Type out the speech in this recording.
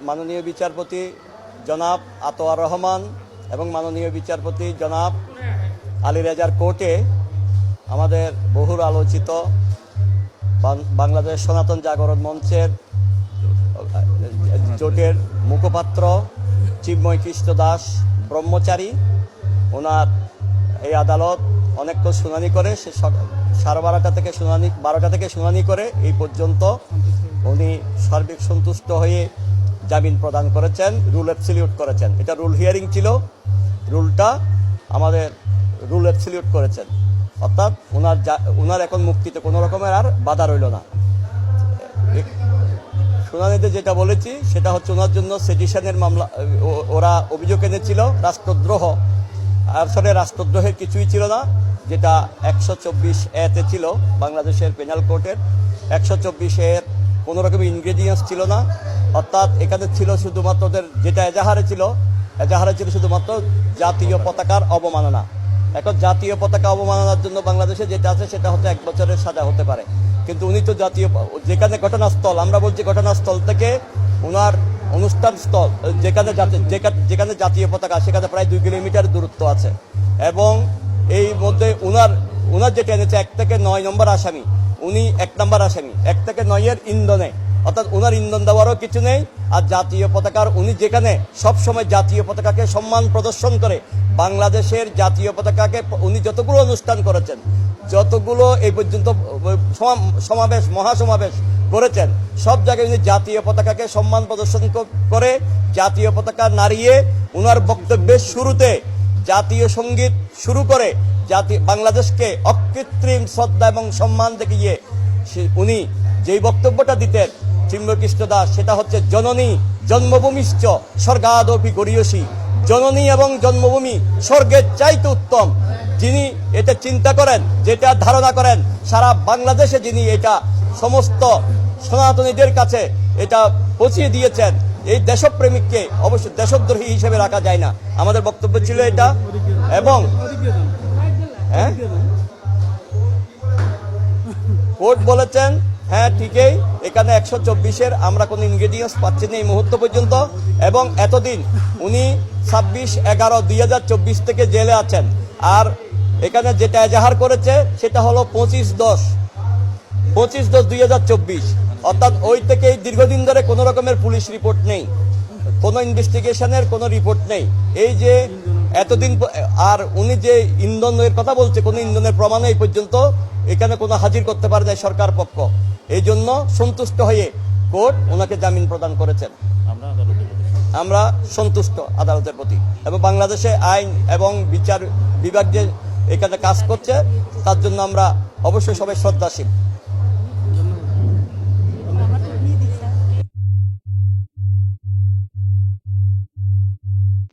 মাননীয় বিচারপতি জনাব আতোয়ার রহমান এবং মাননীয় বিচারপতি জনাব আলী রেজার কোর্টে আমাদের বহুল আলোচিত বাংলাদেশ সনাতন জাগরণ মঞ্চের জোটের মুখপাত্র চিন্ময় কৃষ্ণ দাস ব্রহ্মচারী, ওনার এই আদালত অনেকক্ষণ শুনানি করে, সে 12:30 থেকে শুনানি করে এই পর্যন্ত উনি সার্বিক সন্তুষ্ট হয়ে জামিন প্রদান করেছেন, রুল অ্যাবসলিউট করেছেন। এটা রুল হিয়ারিং ছিল, রুলটা আমাদের রুল অ্যাবসলিউট করেছেন, অর্থাৎ ওনার এখন মুক্তিতে কোনো রকমের আর বাধা রইল না। শুনানিতে যেটা বলেছি সেটা হচ্ছে ওনার জন্য সেডিশনের মামলা, ওরা অভিযোগ এনেছিল রাষ্ট্রদ্রোহ। আসলে রাষ্ট্রদ্রোহের কিছুই ছিল না, যেটা 124A-তে ছিল বাংলাদেশের পেনাল কোর্টের। 124A-এর কোনো রকমের ইনগ্রেডিয়েন্টস ছিল না, অর্থাৎ এখানে ছিল শুধুমাত্র ওদের যেটা এজাহারে ছিল শুধুমাত্র জাতীয় পতাকার অবমাননা। এখন জাতীয় পতাকা অবমাননার জন্য বাংলাদেশে যেটা আছে সেটা হচ্ছে 1 বছরের সাজা হতে পারে, কিন্তু উনি তো জাতীয়, যেখানে ঘটনাস্থল, আমরা বলছি ঘটনাস্থল থেকে ওনার অনুষ্ঠান স্থল যেখানে জাতীয় পতাকা, সেখানে প্রায় 2 কিলোমিটার দূরত্ব আছে। এবং এই মধ্যে উনার যেটা এনেছে 1 থেকে 9 নম্বর আসামি, উনি 1 নম্বর আসামি। 1 থেকে 9-এর ইন্ধনে, অর্থাৎ ওনার ইন্ধন দেওয়ারও কিছু নেই। আর জাতীয় পতাকার উনি যেখানে সবসময় জাতীয় পতাকাকে সম্মান প্রদর্শন করে, বাংলাদেশের জাতীয় পতাকাকে উনি যতগুলো অনুষ্ঠান করেছেন, যতগুলো এই পর্যন্ত সমাবেশ, মহাসমাবেশ করেছেন, সব জায়গায় উনি জাতীয় পতাকাকে সম্মান প্রদর্শন করে জাতীয় পতাকা নাড়িয়ে ওনার বক্তব্যের শুরুতে জাতীয় সঙ্গীত শুরু করে বাংলাদেশকে অকৃত্রিম শ্রদ্ধা এবং সম্মান দেখিয়ে উনি যেই বক্তব্যটা দিতেন চিন্ময় কৃষ্ণ দাস, সেটা হচ্ছে জননী জন্মভূমিশ্চ স্বর্গাদপি গরীয়সী। জননী এবং জন্মভূমি স্বর্গের চাইতে উত্তম। যিনি এটা চিন্তা করেন, যেটা ধারণা করেন, সারা বাংলাদেশে যিনি এটা সমস্ত সনাতনীদের কাছে এটা পৌঁছিয়ে দিয়েছেন, এই দেশপ্রেমিককে অবশ্যই দেশদ্রোহী হিসেবে রাখা যায় না। আমাদের বক্তব্য ছিল এটা। এবং কোর্ট বলেছেন, হ্যাঁ ঠিকই, এখানে 124-এর আমরা কোনো ইনগ্রেডিয়েন্টস পাচ্ছি না এই মুহূর্ত পর্যন্ত। এবং এতদিন উনি 26/11/2024 থেকে জেলে আছেন। আর এখানে যেটা এজাহার করেছে সেটা হলো 25/10/2024, অর্থাৎ ওই থেকে দীর্ঘদিন ধরে কোনো রকমের পুলিশ রিপোর্ট নেই, কোনো ইনভেস্টিগেশনের কোনো রিপোর্ট নেই। এই যে এতদিন, আর উনি যে ইন্ধনের কথা বলছে, কোনো ইন্ধনের প্রমাণ এই পর্যন্ত এখানে কোনো হাজির করতে পারে না সরকার পক্ষ। এই জন্য সন্তুষ্ট হয়ে কোর্ট ওনাকে জামিন প্রদান করেছেন। আমরা সন্তুষ্ট আদালতের প্রতি, এবং বাংলাদেশে আইন এবং বিচার বিভাগ যে এখানে কাজ করছে তার জন্য আমরা অবশ্যই সবাই শ্রদ্ধাশীল।